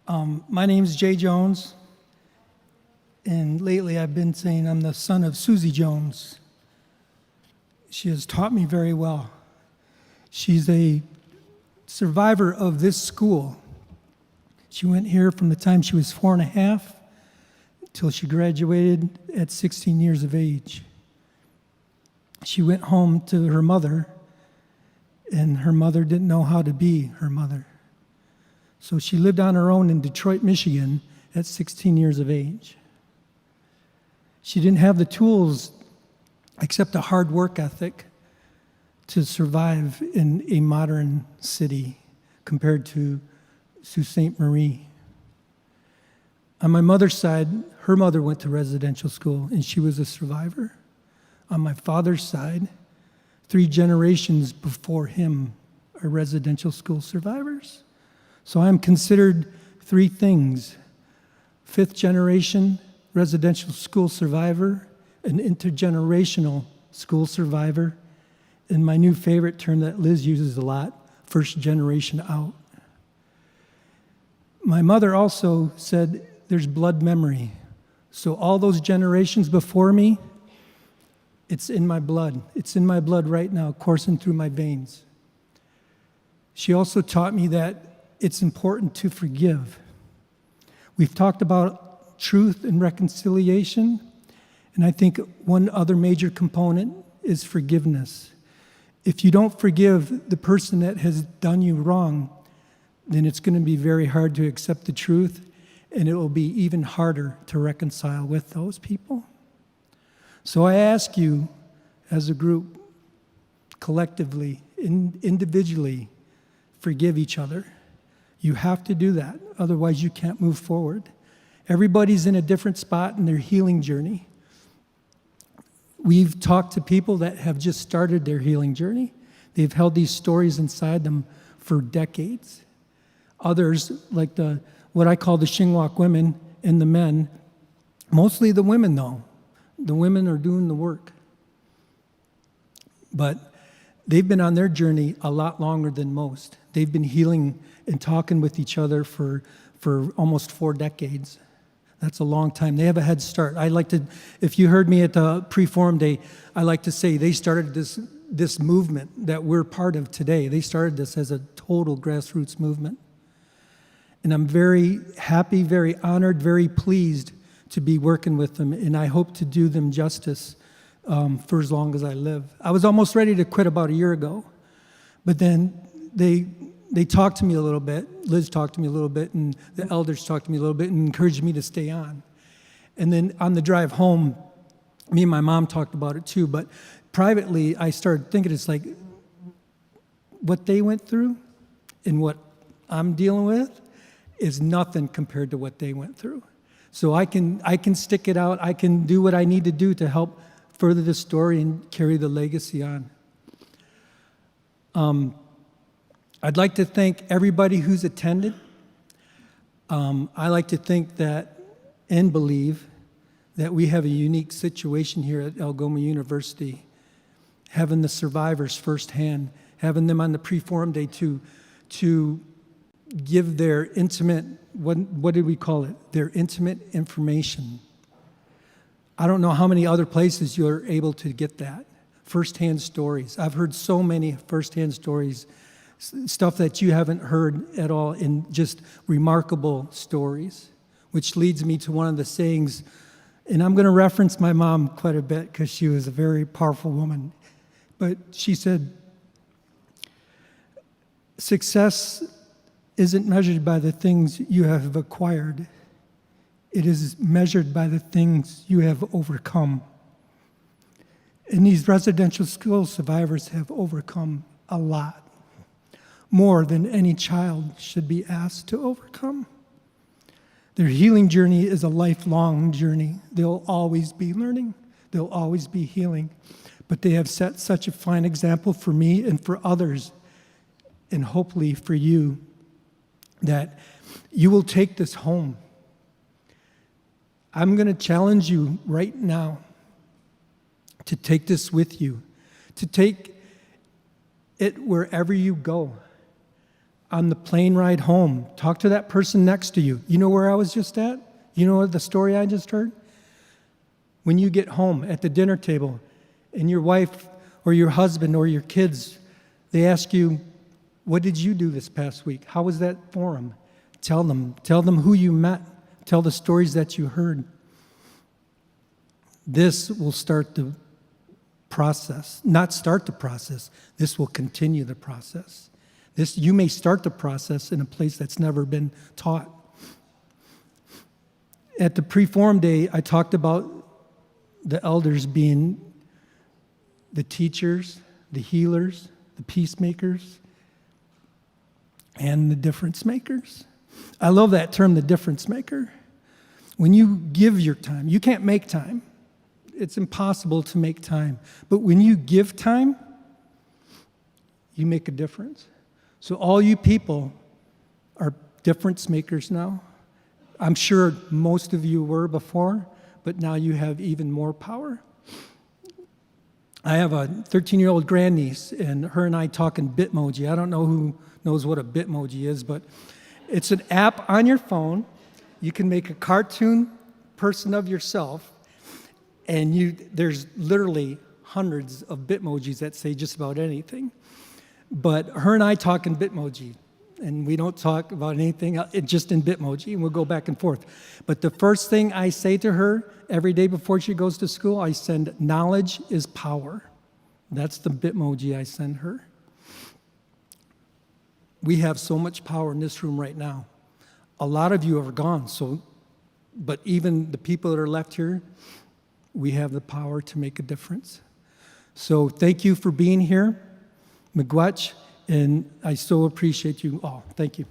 My name's Jay Jones, and lately I've been saying I'm the son of Susie Jones. She has taught me very well. She's a survivor of this school. She went here from the time she was 4.5 till she graduated at 16 years of age. She went home to her mother, and her mother didn't know how to be her mother. So she lived on her own in Detroit, Michigan at 16 years of age. She didn't have the tools except a hard work ethic to survive in a modern city compared to Sault Ste. Marie. On my mother's side, her mother went to residential school and she was a survivor. On my father's side, 3 generations before him are residential school survivors. So I'm considered 3 things: 5th generation residential school survivor, an intergenerational school survivor, and my new favorite term that Liz uses a lot, 1st generation out. My mother also said there's blood memory. So all those generations before me, it's in my blood. It's in my blood right now, coursing through my veins. She also taught me that it's important to forgive. We've talked about truth and reconciliation, and I think one other major component is forgiveness. If you don't forgive the person that has done you wrong, then it's going to be very hard to accept the truth, and it will be even harder to reconcile with those people. So I ask you, as a group, collectively, individually, forgive each other. You have to do that, otherwise you can't move forward. Everybody's in a different spot in their healing journey. We've talked to people that have just started their healing journey. They've held these stories inside them for decades. Others, like what I call the Shingwak women and the men, mostly the women though. The women are doing the work. But they've been on their journey a lot longer than most. They've been healing and talking with each other for almost 4 decades. That's a long time. They have a head start. I like to, if you heard me at the pre-forum day, I like to say they started this movement that we're part of today. They started this as a total grassroots movement. And I'm very happy, very honored, very pleased to be working with them, and I hope to do them justice for as long as I live. I was almost ready to quit about a year ago, but then they talked to me a little bit. Liz talked to me a little bit, and the elders talked to me a little bit and encouraged me to stay on. And then on the drive home, me and my mom talked about it too, but privately I started thinking, it's like what they went through and what I'm dealing with is nothing compared to what they went through. So I can stick it out. I can do what I need to do to help further the story and carry the legacy on. I'd like to thank everybody who's attended. I like to think that and believe that we have a unique situation here at Algoma University, having the survivors firsthand, having them on the pre-forum day to give their intimate, what did we call it? Their intimate information. I don't know how many other places you're able to get that. Firsthand stories. I've heard so many firsthand stories, stuff that you haven't heard at all, in just remarkable stories, which leads me to one of the sayings, and I'm going to reference my mom quite a bit because she was a very powerful woman, but she said, success isn't measured by the things you have acquired. It is measured by the things you have overcome. And these residential school survivors have overcome a lot, more than any child should be asked to overcome. Their healing journey is a lifelong journey. They'll always be learning. They'll always be healing. But they have set such a fine example for me and for others, and hopefully for you, that you will take this home. I'm going to challenge you right now to take this with you, to take it wherever you go. on the plane ride home, talk to that person next to you. You know where I was just at? You know the story I just heard? When you get home at the dinner table and your wife or your husband or your kids, they ask you, what did you do this past week? How was that forum? Tell them who you met. Tell the stories that you heard. This will start the process. Not start the process. This will continue the process. You may start the process in a place that's never been taught. At the pre-forum day, I talked about the elders being the teachers, the healers, the peacemakers, and the difference makers. I love that term, the difference maker. When you give your time, you can't make time. It's impossible to make time. But when you give time, you make a difference. So all you people are difference makers now. I'm sure most of you were before, but now you have even more power. I have a 13-year-old grandniece, and her and I talk in Bitmoji. I don't know who knows what a Bitmoji is, but it's an app on your phone. You can make a cartoon person of yourself, and there's literally hundreds of Bitmojis that say just about anything. But her and I talk in Bitmoji, and we don't talk about anything just in Bitmoji, and we'll go back and forth. But the first thing I say to her every day before she goes to school, I send knowledge is power. That's the Bitmoji I send her. We have so much power in this room right now. A lot of you are gone, but even the people that are left here, we have the power to make a difference. So thank you for being here, Miigwech, and I so appreciate you all. Thank you.